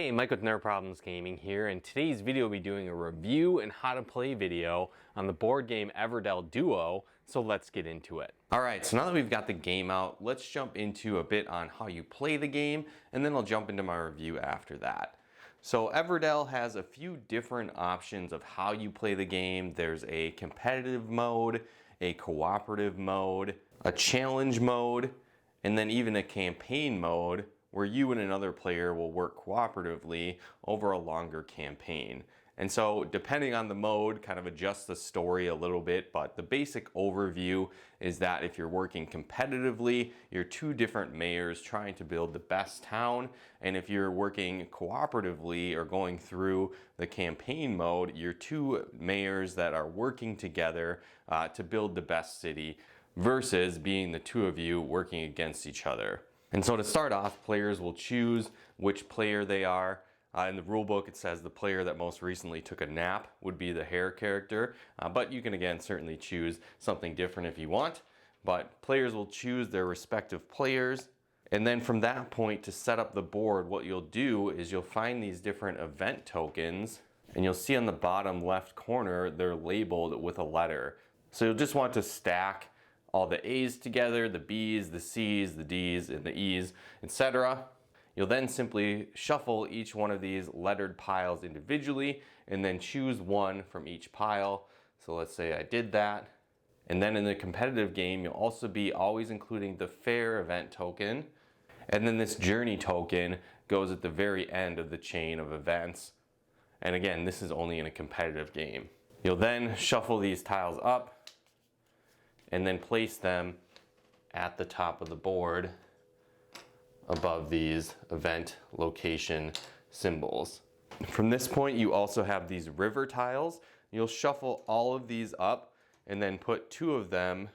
Hey, Mike with Nerd Problems Gaming here, and today's video will be doing a review and how to play video on the board game Everdell Duo, so let's get into it. Alright, so now that we've got the game out, let's jump into a bit on how you play the game, and then I'll jump into my review after that. So Everdell has a few different options of how you play the game. There's a competitive mode, a cooperative mode, a challenge mode, and then even a campaign mode, where you and another player will work cooperatively over a longer campaign. And so depending on the mode, kind of adjust the story a little bit, but the basic overview is that if you're working competitively, you're two different mayors trying to build the best town. And if you're working cooperatively or going through the campaign mode, you're two mayors that are working together to build the best city versus being the two of you working against each other. And so to start off, players will choose which player they are. In the rulebook, it says the player that most recently took a nap would be the hare character, but you can again certainly choose something different if you want. But players will choose their respective players. And then from that point, to set up the board, what you'll do is you'll find these different event tokens, and you'll see on the bottom left corner, they're labeled with a letter. So you'll just want to stack all the A's together, the B's, the C's, the D's, and the E's, etc. You'll then simply shuffle each one of these lettered piles individually and then choose one from each pile. So let's say I did that. And then in the competitive game, you'll also be always including the fair event token. And then this journey token goes at the very end of the chain of events. And again, this is only in a competitive game. You'll then shuffle these tiles up and then place them at the top of the board above these event location symbols. From this point, you also have these river tiles. You'll shuffle all of these up and then put two of them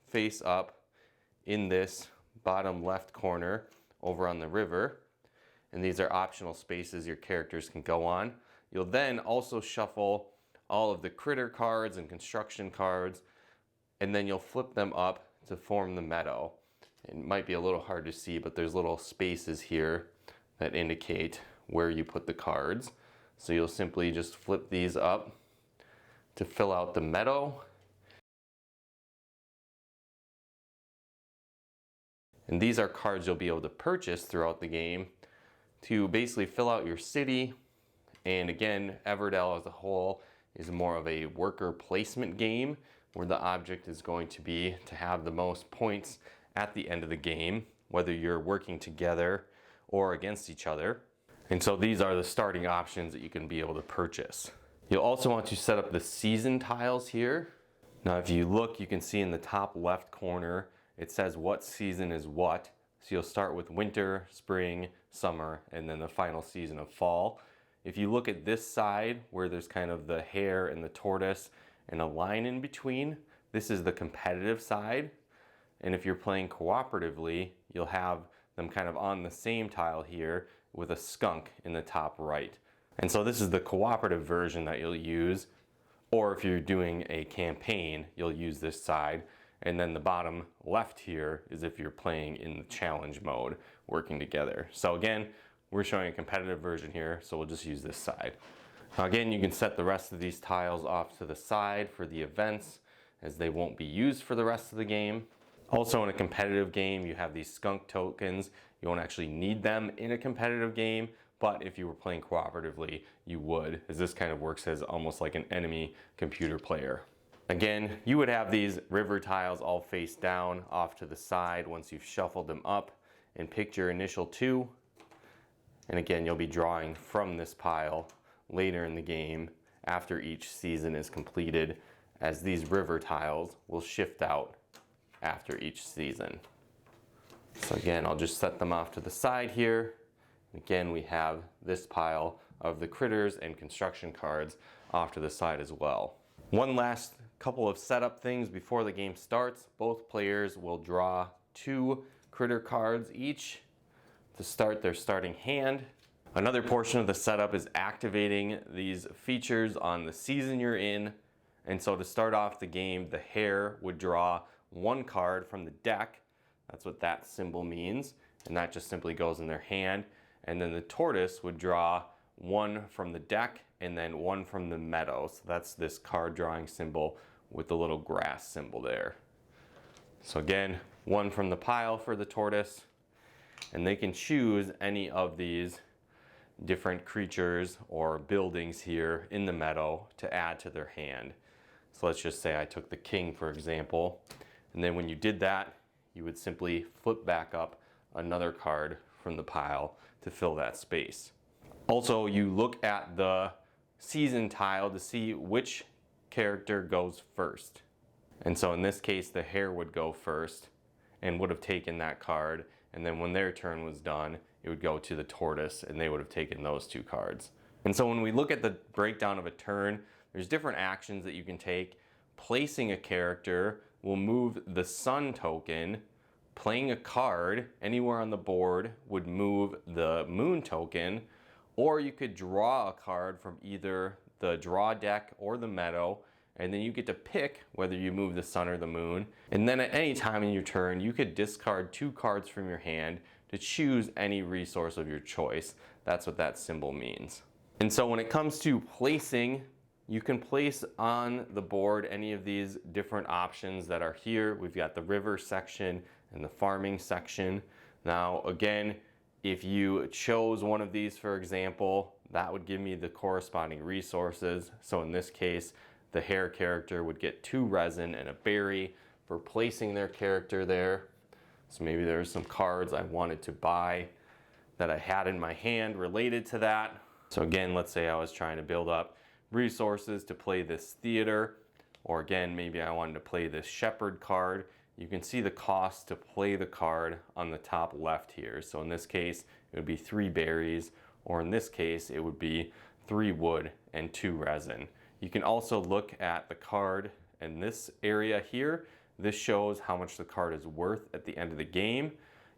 face up in this bottom left corner over on the river. And these are optional spaces your characters can go on. You'll then also shuffle all of the critter cards and construction cards, and then you'll flip them up to form the meadow. It might be a little hard to see, but there's little spaces here that indicate where you put the cards. So you'll simply just flip these up to fill out the meadow. And these are cards you'll be able to purchase throughout the game to basically fill out your city. And again, Everdell as a whole is more of a worker placement game, where the object is going to be to have the most points at the end of the game, whether you're working together or against each other. And so these are the starting options that you can be able to purchase. You'll also want to set up the season tiles here. Now if you look, you can see in the top left corner, it says what season is what. So you'll start with winter, spring, summer, and then the final season of fall. If you look at this side where there's kind of the hare and the tortoise and a line in between, this is the competitive side. And if you're playing cooperatively, you'll have them kind of on the same tile here with a skunk in the top right. And so this is the cooperative version that you'll use. Or if you're doing a campaign, you'll use this side. And then the bottom left here is if you're playing in the challenge mode, working together. So again, we're showing a competitive version here, so we'll just use this side. Now again, you can set the rest of these tiles off to the side for the events, as they won't be used for the rest of the game. Also in a competitive game, you have these skunk tokens. You won't actually need them in a competitive game, but if you were playing cooperatively, you would, as this kind of works as almost like an enemy computer player. Again, you would have these river tiles all face down off to the side once you've shuffled them up and picked your initial two. And again, you'll be drawing from this pile later in the game after each season is completed, as these river tiles will shift out after each season. So again, I'll just set them off to the side here. Again, we have this pile of the critters and construction cards off to the side as well. One last couple of setup things before the game starts. Both players will draw two critter cards each to start their starting hand. Another portion of the setup is activating these features on the season you're in. And so to start off the game, the hare would draw one card from the deck. That's what that symbol means. And that just simply goes in their hand. and then the tortoise would draw one from the deck and then one from the meadow. So that's this card drawing symbol with the little grass symbol there. So again, one from the pile for the tortoise, and they can choose any of these different creatures or buildings here in the meadow to add to their hand. So let's just say I took the king, for example, and then when you did that, you would simply flip back up another card from the pile to fill that space. Also, you look at the season tile to see which character goes first. And so in this case, the hare would go first and would have taken that card. And then when their turn was done, it would go to the tortoise and they would have taken those two cards. And so when we look at the breakdown of a turn, there's different actions that you can take. Placing a character will move the sun token. Playing a card anywhere on the board would move the moon token. Or you could draw a card from either the draw deck or the meadow, and then you get to pick whether you move the sun or the moon. And then at any time in your turn, you could discard two cards from your hand to choose any resource of your choice. That's what that symbol means. And so when it comes to placing, you can place on the board any of these different options that are here. We've got the river section and the farming section. Now, again, if you chose one of these, for example, that would give me the corresponding resources. So in this case, the hare character would get 2 resin and a berry for placing their character there. So maybe there's some cards I wanted to buy that I had in my hand related to that. So again, let's say I was trying to build up resources to play this theater, or again, maybe I wanted to play this shepherd card. You can see the cost to play the card on the top left here. So in this case, it would be 3 berries, or in this case, it would be 3 wood and 2 resin. You can also look at the card in this area here. This shows how much the card is worth at the end of the game.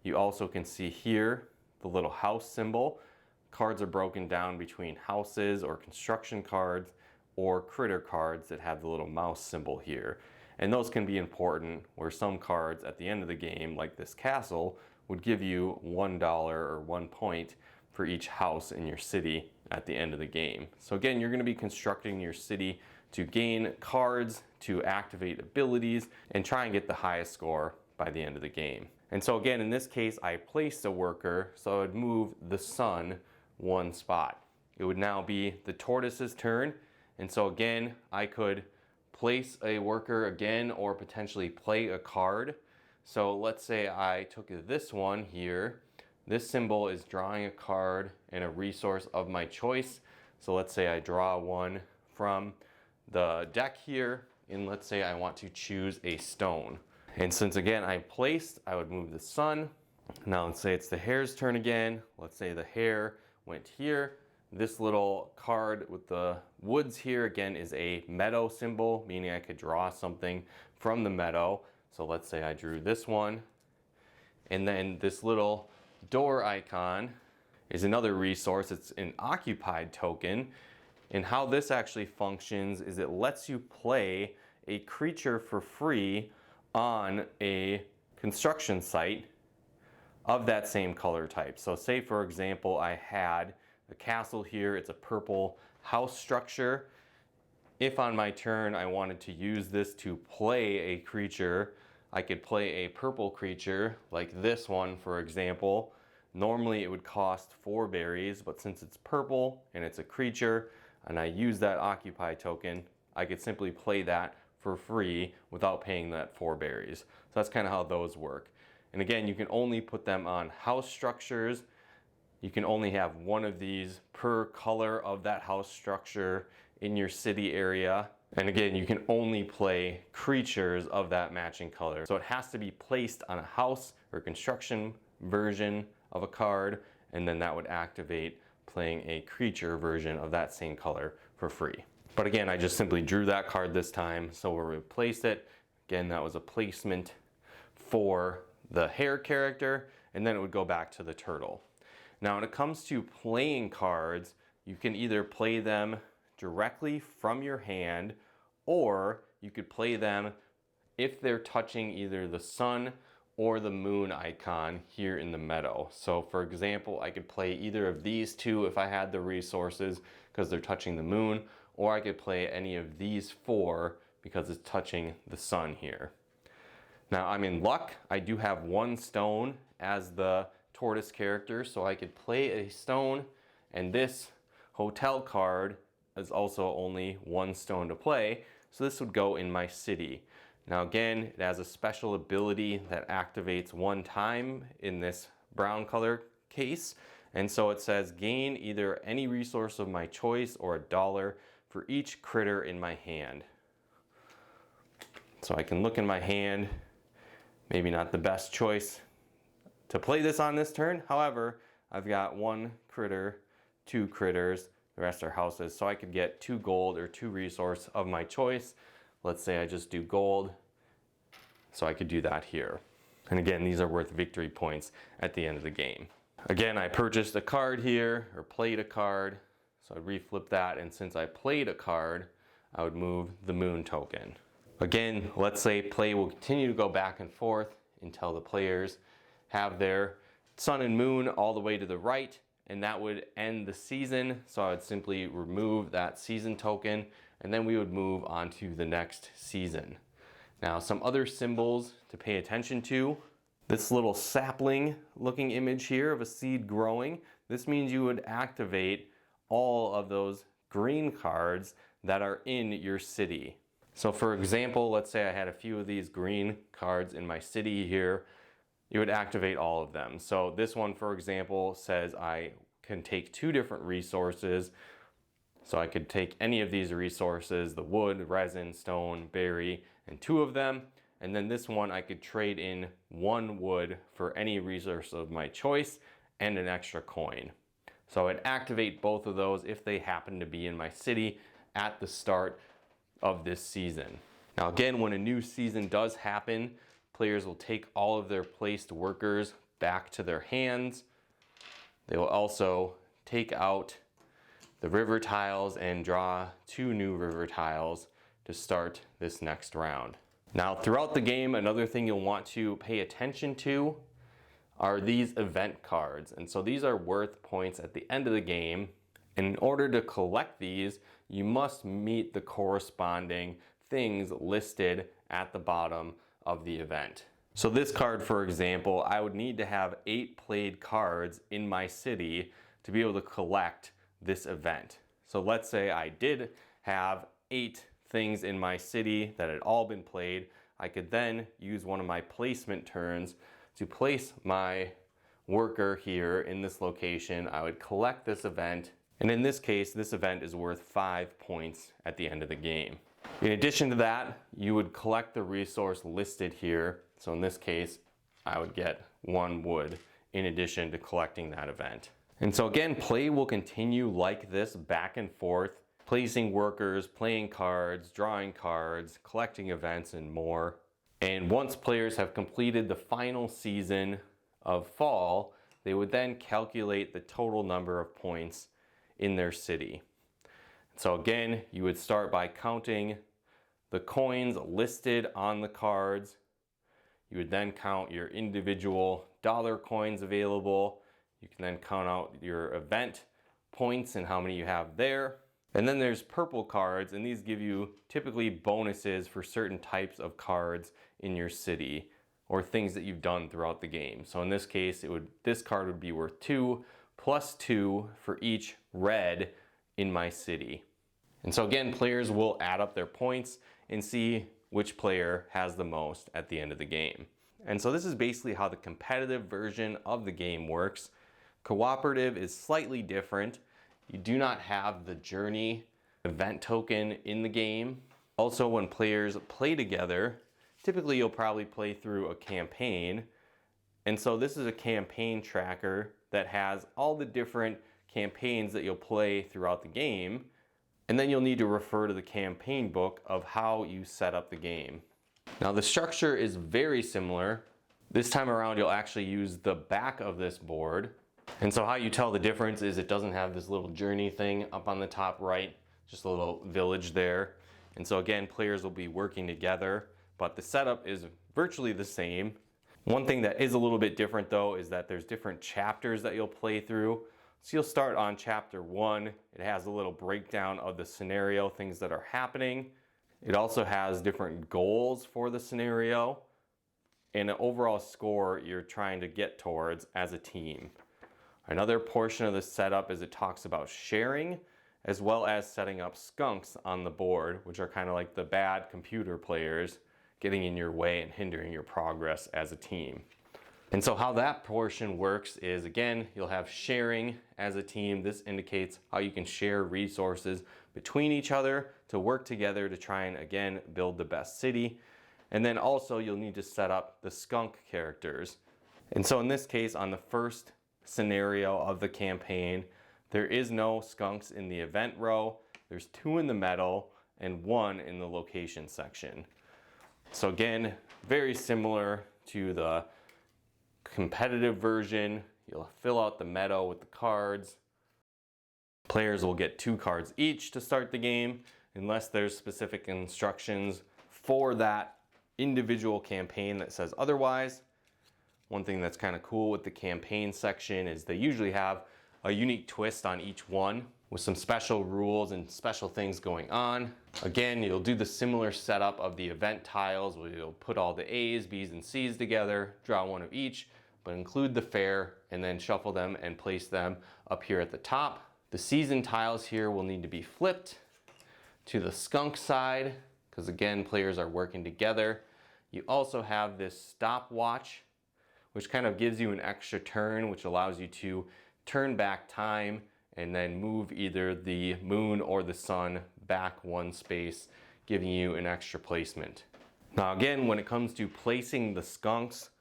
You also can see here the little house symbol. Cards are broken down between houses or construction cards or critter cards that have the little mouse symbol here. And those can be important, where some cards at the end of the game, like this castle, would give you $1 or 1 point for each house in your city at the end of the game. So again, you're going to be constructing your city to gain cards, to activate abilities, and try and get the highest score by the end of the game. And so again, in this case, I placed a worker, so I would move the sun 1 spot. It would now be the tortoise's turn. And so again, I could place a worker again, or potentially play a card. So let's say I took this one here. This symbol is drawing a card and a resource of my choice. So let's say I draw one from the deck here, and let's say I want to choose a stone. And since again I placed, I would move the sun. Now let's say it's the hare's turn again. Let's say the hare went here. This little card with the woods here again is a meadow symbol, meaning I could draw something from the meadow. So let's say I drew this one. And then this little door icon is another resource. It's an occupied token. And how this actually functions is it lets you play a creature for free on a construction site of that same color type. So say, for example, I had the castle here. It's a purple house structure. If on my turn I wanted to use this to play a creature, I could play a purple creature like this one, for example. Normally it would cost 4 berries, but since it's purple and it's a creature and I use that occupy token, I could simply play that for free without paying that 4 berries. So that's kind of how those work. And again, you can only put them on house structures. You can only have one of these per color of that house structure in your city area. And again, you can only play creatures of that matching color. So it has to be placed on a house or construction version of a card, and then that would activate playing a creature version of that same color for free. But again, I just simply drew that card this time, so we'll replace it. Again, that was a placement for the hare character, and then it would go back to the turtle. Now, when it comes to playing cards, you can either play them directly from your hand, or you could play them if they're touching either the sun or the moon icon here in the meadow. So for example, I could play either of these two if I had the resources because they're touching the moon, or I could play any of these four because it's touching the sun here. Now I'm in luck. I do have one stone as the tortoise character, so I could play a stone, and this hotel card is also only one stone to play, so this would go in my city. Now again, it has a special ability that activates one time in this brown color case, and so it says gain either any resource of my choice or $1 for each critter in my hand. So I can look in my hand, maybe not the best choice to play this on this turn. However, I've got one critter, two critters, the rest are houses, so I could get 2 gold or 2 resource of my choice. Let's say I just do gold, so I could do that here. And again, these are worth victory points at the end of the game. Again, I purchased a card here, or played a card, so I reflip that, and since I played a card, I would move the moon token. Again, let's say play will continue to go back and forth until the players have their sun and moon all the way to the right, and that would end the season. So I would simply remove that season token, and then we would move on to the next season. Now, some other symbols to pay attention to. This little sapling looking image here of a seed growing, this means you would activate all of those green cards that are in your city. So for example, let's say I had a few of these green cards in my city here, you would activate all of them. So this one, for example, says I can take 2 different resources. So I could take any of these resources, the wood, resin, stone, berry, and 2 of them. And then this one, I could trade in 1 wood for any resource of my choice and an extra coin. So I'd activate both of those if they happen to be in my city at the start of this season. Now again, when a new season does happen, players will take all of their placed workers back to their hands. They will also take out the river tiles and draw 2 new river tiles to start this next round. Now throughout the game, another thing you'll want to pay attention to are these event cards. And so these are worth points at the end of the game. And in order to collect these, you must meet the corresponding things listed at the bottom of the event. So this card, for example, I would need to have 8 played cards in my city to be able to collect this event. So let's say I did have 8 things in my city that had all been played. I could then use one of my placement turns to place my worker here in this location. I would collect this event, and in this case, this event is worth 5 points at the end of the game. In addition to that, you would collect the resource listed here. So in this case, I would get 1 wood in addition to collecting that event. And so again, play will continue like this back and forth, placing workers, playing cards, drawing cards, collecting events, and more. And once players have completed the final season of fall, they would then calculate the total number of points in their city. So again, you would start by counting the coins listed on the cards. You would then count your individual dollar coins available. You can then count out your event points and how many you have there. And then there's purple cards, and these give you typically bonuses for certain types of cards in your city or things that you've done throughout the game. So in this case, this card would be worth 2 plus 2 for each red in my city. And so again, players will add up their points and see which player has the most at the end of the game. And so this is basically how the competitive version of the game works. Cooperative is slightly different. You do not have the journey event token in the game. Also, when players play together, typically you'll probably play through a campaign. And so this is a campaign tracker that has all the different campaigns that you'll play throughout the game. And then you'll need to refer to the campaign book of how you set up the game. Now the structure is very similar. This time around you'll actually use the back of this board. And so how you tell the difference is it doesn't have this little journey thing up on the top right, just a little village there. And so again, players will be working together, but the setup is virtually the same. One thing that is a little bit different though is that there's different chapters that you'll play through. So you'll start on chapter 1. It has a little breakdown of the scenario, things that are happening. It also has different goals for the scenario and an overall score you're trying to get towards as a team. Another portion of the setup is it talks about sharing as well as setting up skunks on the board, which are kind of like the bad computer players getting in your way and hindering your progress as a team. And so how that portion works is, again, you'll have sharing as a team. This indicates how you can share resources between each other to work together to try and, again, build the best city. And then also you'll need to set up the skunk characters. And so in this case, on the first scenario of the campaign, there is no skunks in the event row. There's 2 in the meadow and 1 in the location section. So again, very similar to the competitive version. You'll fill out the meadow with the cards. Players will get 2 cards each to start the game, unless there's specific instructions for that individual campaign that says otherwise. One thing that's kind of cool with the campaign section is they usually have a unique twist on each one with some special rules and special things going on. Again, you'll do the similar setup of the event tiles where you'll put all the A's, B's, and C's together, draw one of each, but include the fair, and then shuffle them and place them up here at the top. The season tiles here will need to be flipped to the skunk side, because again, players are working together. You also have this stopwatch, which kind of gives you an extra turn, which allows you to turn back time and then move either the moon or the sun back 1 space, giving you an extra placement. Now again, when it comes to placing the skunks,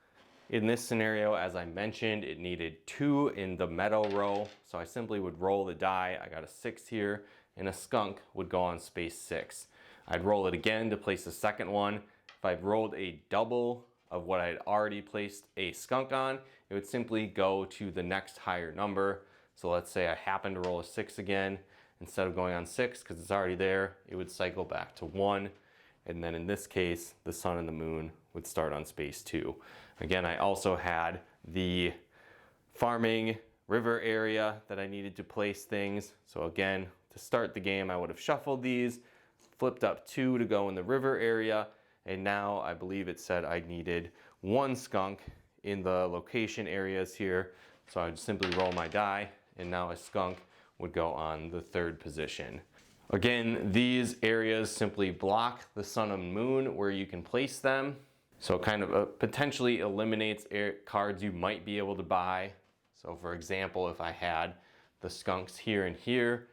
in this scenario, as I mentioned, it needed 2 in the meadow row. So I simply would roll the die. I got a 6 here, and a skunk would go on space 6. I'd roll it again to place the second one. If I'd rolled a double of what I had already placed a skunk on, it would simply go to the next higher number. So let's say I happen to roll a 6 again. Instead of going on 6, because it's already there, it would cycle back to 1. And then in this case, the sun and the moon would start on space 2. Again, I also had the farming river area that I needed to place things. So again, to start the game, I would have shuffled these, flipped up 2 to go in the river area. And now I believe it said I needed 1 skunk in the location areas here. So I'd simply roll my die, and now a skunk would go on the 3rd position. Again, these areas simply block the sun and moon where you can place them. So it kind of potentially eliminates cards you might be able to buy. So for example, if I had the skunks here and here,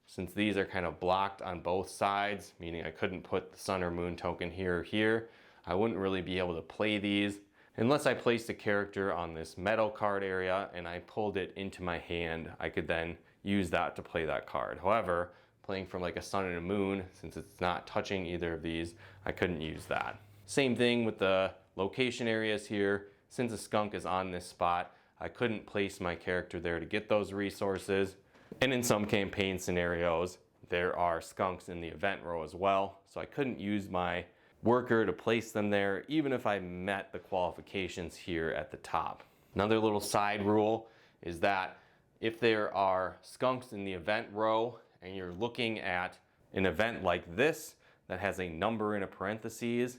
since these are kind of blocked on both sides, meaning I couldn't put the sun or moon token here or here, I wouldn't really be able to play these unless I placed a character on this metal card area and I pulled it into my hand. I could then use that to play that card. However, playing from like a sun and a moon, since it's not touching either of these, I couldn't use that. Same thing with the location areas here. Since a skunk is on this spot, I couldn't place my character there to get those resources. And in some campaign scenarios, there are skunks in the event row as well. So I couldn't use my worker to place them there, even if I met the qualifications here at the top. Another little side rule is that if there are skunks in the event row and you're looking at an event like this that has a number in a parentheses,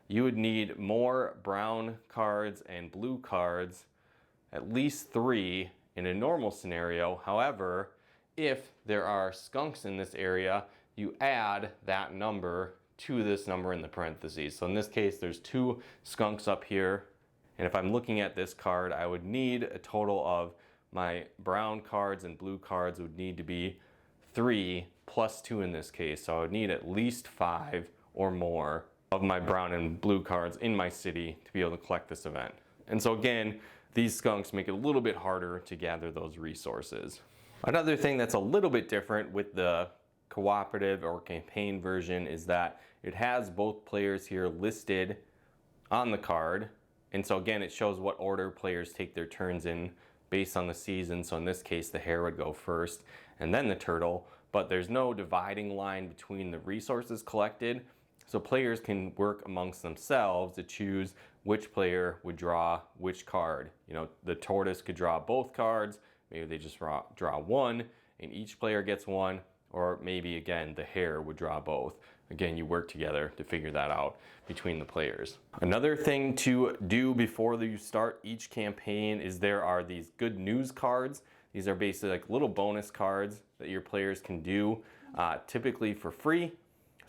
you would need more brown cards and blue cards, at least 3 in a normal scenario. However, if there are skunks in this area, you add that number to this number in the parentheses. So in this case, there's 2 skunks up here. And if I'm looking at this card, I would need a total of my brown cards and blue cards would need to be 3 plus 2 in this case. So I would need at least 5 or more of my brown and blue cards in my city to be able to collect this event. And so again, these skunks make it a little bit harder to gather those resources. Another thing that's a little bit different with the cooperative or campaign version is that it has both players here listed on the card. And so again, it shows what order players take their turns in based on the season. So in this case, the hare would go first and then the turtle, but there's no dividing line between the resources collected. So players can work amongst themselves to choose which player would draw which card. You know, the tortoise could draw both cards, maybe they just draw one and each player gets one, or maybe again the hare would draw both. Again, you work together to figure that out between the players. Another thing to do before you start each campaign is there are these good news cards. These are basically like little bonus cards that your players can do, typically for free.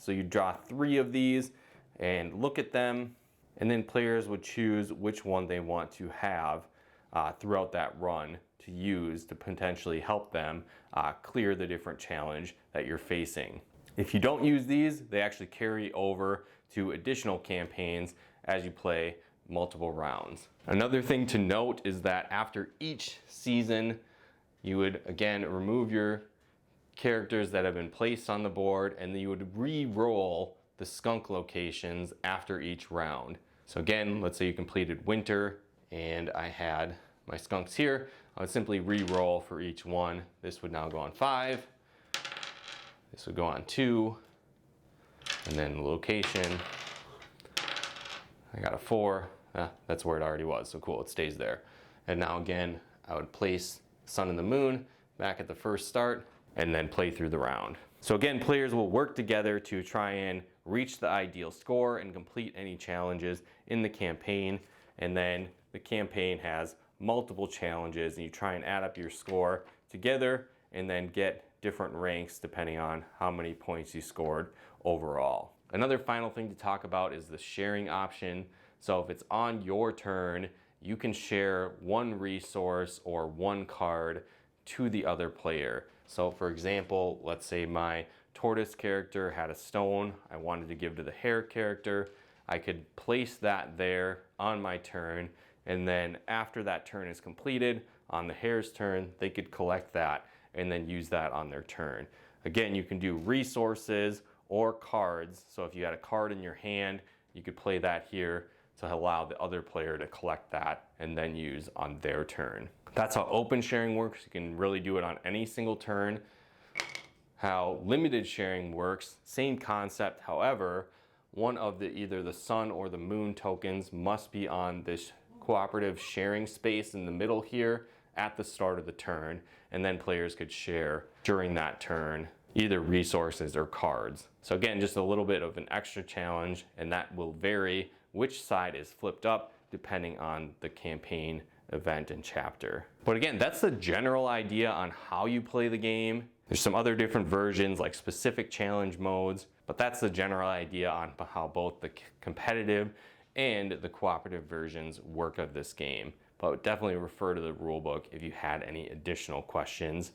So you draw 3 of these and look at them, and then players would choose which one they want to have throughout that run to use to potentially help them clear the different challenge that you're facing. If you don't use these, they actually carry over to additional campaigns as you play multiple rounds. Another thing to note is that after each season, you would again remove your characters that have been placed on the board, and then you would re-roll the skunk locations after each round. So again, let's say you completed winter and I had my skunks here. I would simply re-roll for each one. This would now go on 5. This would go on 2, and then the location, I got a 4. That's where it already was, so cool, it stays there. And now again, I would place sun and the moon back at the first start, and then play through the round. So again, players will work together to try and reach the ideal score and complete any challenges in the campaign. And then the campaign has multiple challenges, and you try and add up your score together and then get different ranks depending on how many points you scored overall. Another final thing to talk about is the sharing option. So if it's on your turn, you can share one resource or one card to the other player. So for example, let's say my tortoise character had a stone I wanted to give to the hare character. I could place that there on my turn, and then after that turn is completed, on the hare's turn, they could collect that and then use that on their turn. Again, you can do resources or cards. So if you had a card in your hand, you could play that here to allow the other player to collect that and then use on their turn. That's how open sharing works. You can really do it on any single turn. How limited sharing works, same concept. However, one of either the sun or the moon tokens must be on this cooperative sharing space in the middle here at the start of the turn, and then players could share during that turn either resources or cards. So again, just a little bit of an extra challenge, and that will vary which side is flipped up depending on the campaign event and chapter. But again, that's the general idea on how you play the game. There's some other different versions like specific challenge modes, but that's the general idea on how both the competitive and the cooperative versions work of this game. But definitely refer to the rulebook if you had any additional questions,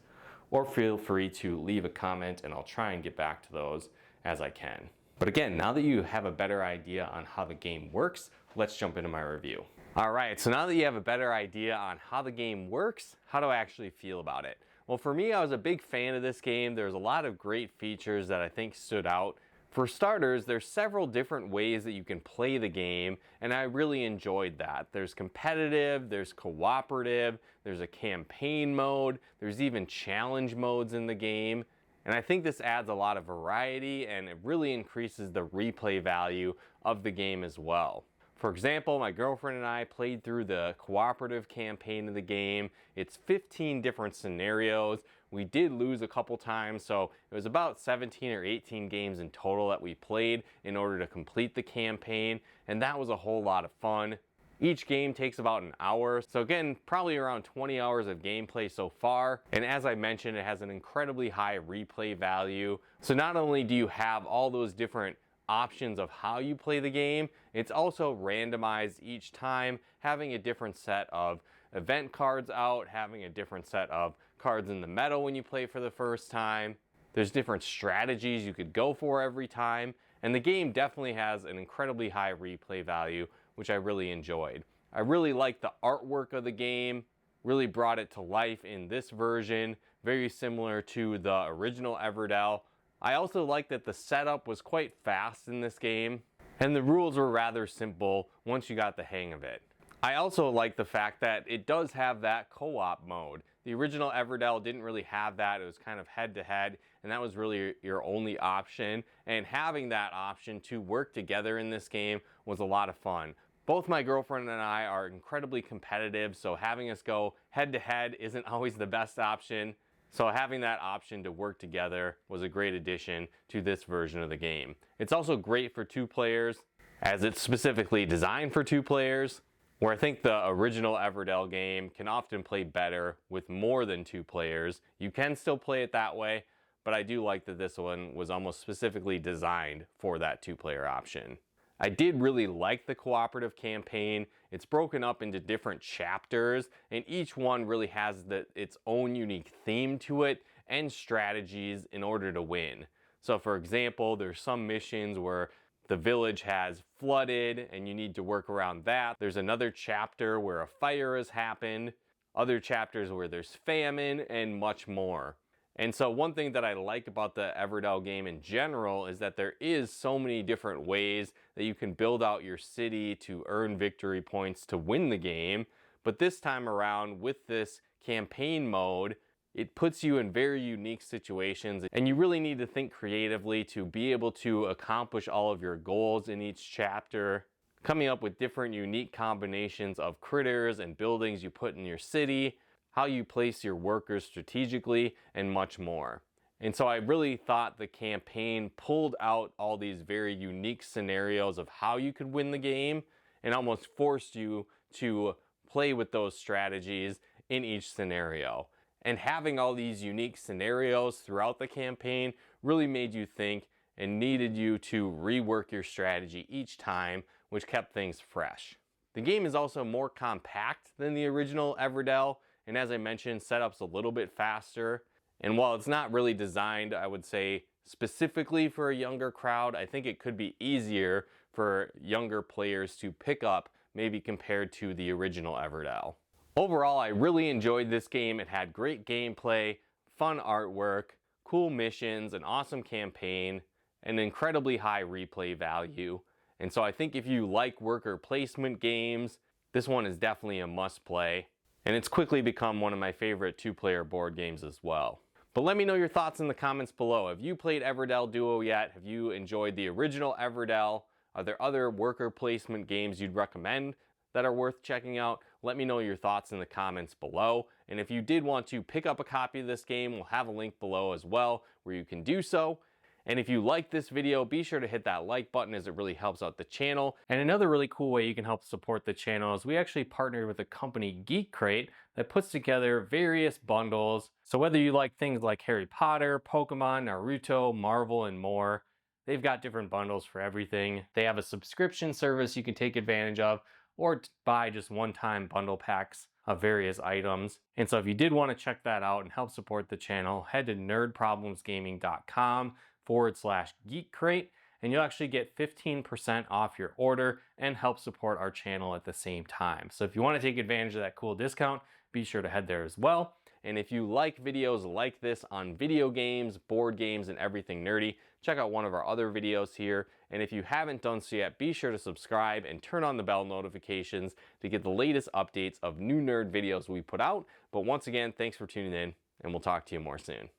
or feel free to leave a comment and I'll try and get back to those as I can. But again, now that you have a better idea on how the game works, let's jump into my review. All right, so now that you have a better idea on how the game works, how do I actually feel about it? Well, for me, I was a big fan of this game. There's a lot of great features that I think stood out. For starters, there's several different ways that you can play the game, and I really enjoyed that. There's competitive, there's cooperative, there's a campaign mode, there's even challenge modes in the game. And I think this adds a lot of variety, and it really increases the replay value of the game as well. For example, my girlfriend and I played through the cooperative campaign of the game. It's 15 different scenarios. We did lose a couple times, so it was about 17 or 18 games in total that we played in order to complete the campaign, and that was a whole lot of fun. Each game takes about an hour, so again, probably around 20 hours of gameplay so far. And as I mentioned, it has an incredibly high replay value. So not only do you have all those different options of how you play the game, it's also randomized each time, having a different set of event cards out, having a different set of cards in the meadow when you play for the first time. There's different strategies you could go for every time, and the game definitely has an incredibly high replay value, which I really enjoyed. I really liked the artwork of the game, really brought it to life in this version, very similar to the original Everdell. I also liked that the setup was quite fast in this game, and the rules were rather simple once you got the hang of it. I also like the fact that it does have that co-op mode. The original Everdell didn't really have that. It was kind of head to head, and that was really your only option. And having that option to work together in this game was a lot of fun. Both my girlfriend and I are incredibly competitive, so having us go head to head isn't always the best option. So having that option to work together was a great addition to this version of the game. It's also great for 2 players, as it's specifically designed for 2 players, where I think the original Everdell game can often play better with more than 2 players. You can still play it that way, but I do like that this one was almost specifically designed for that 2-player option. I did really like the cooperative campaign. It's broken up into different chapters, and each one really has its own unique theme to it and strategies in order to win. So for example, there's some missions where the village has flooded and you need to work around that. There's another chapter where a fire has happened, other chapters where there's famine, and much more. And so one thing that I like about the Everdell game in general is that there is so many different ways that you can build out your city to earn victory points to win the game. But this time around, with this campaign mode, it puts you in very unique situations, and you really need to think creatively to be able to accomplish all of your goals in each chapter, coming up with different unique combinations of critters and buildings you put in your city, how you place your workers strategically, and much more. And so I really thought the campaign pulled out all these very unique scenarios of how you could win the game and almost forced you to play with those strategies in each scenario. And having all these unique scenarios throughout the campaign really made you think and needed you to rework your strategy each time, which kept things fresh. The game is also more compact than the original Everdell, and as I mentioned, setup's a little bit faster. And while it's not really designed, I would say, specifically for a younger crowd, I think it could be easier for younger players to pick up, maybe compared to the original Everdell. Overall, I really enjoyed this game. It had great gameplay, fun artwork, cool missions, an awesome campaign, and incredibly high replay value. And so I think if you like worker placement games, this one is definitely a must play. And it's quickly become one of my favorite 2-player board games as well. But let me know your thoughts in the comments below. Have you played Everdell Duo yet? Have you enjoyed the original Everdell? Are there other worker placement games you'd recommend that are worth checking out? Let me know your thoughts in the comments below. And if you did want to pick up a copy of this game, we'll have a link below as well where you can do so. And if you like this video, be sure to hit that like button, as it really helps out the channel. And another really cool way you can help support the channel is we actually partnered with a company, Geek Crate, that puts together various bundles. So whether you like things like Harry Potter, Pokemon, Naruto, Marvel, and more, they've got different bundles for everything. They have a subscription service you can take advantage of, or buy just one-time bundle packs of various items. And so if you did want to check that out and help support the channel, head to nerdproblemsgaming.com/Geek Crate, and you'll actually get 15% off your order and help support our channel at the same time. So if you want to take advantage of that cool discount, be sure to head there as well. And if you like videos like this on video games, board games, and everything nerdy, check out one of our other videos here. And if you haven't done so yet, be sure to subscribe and turn on the bell notifications to get the latest updates of new nerd videos we put out. But once again, thanks for tuning in, and we'll talk to you more soon.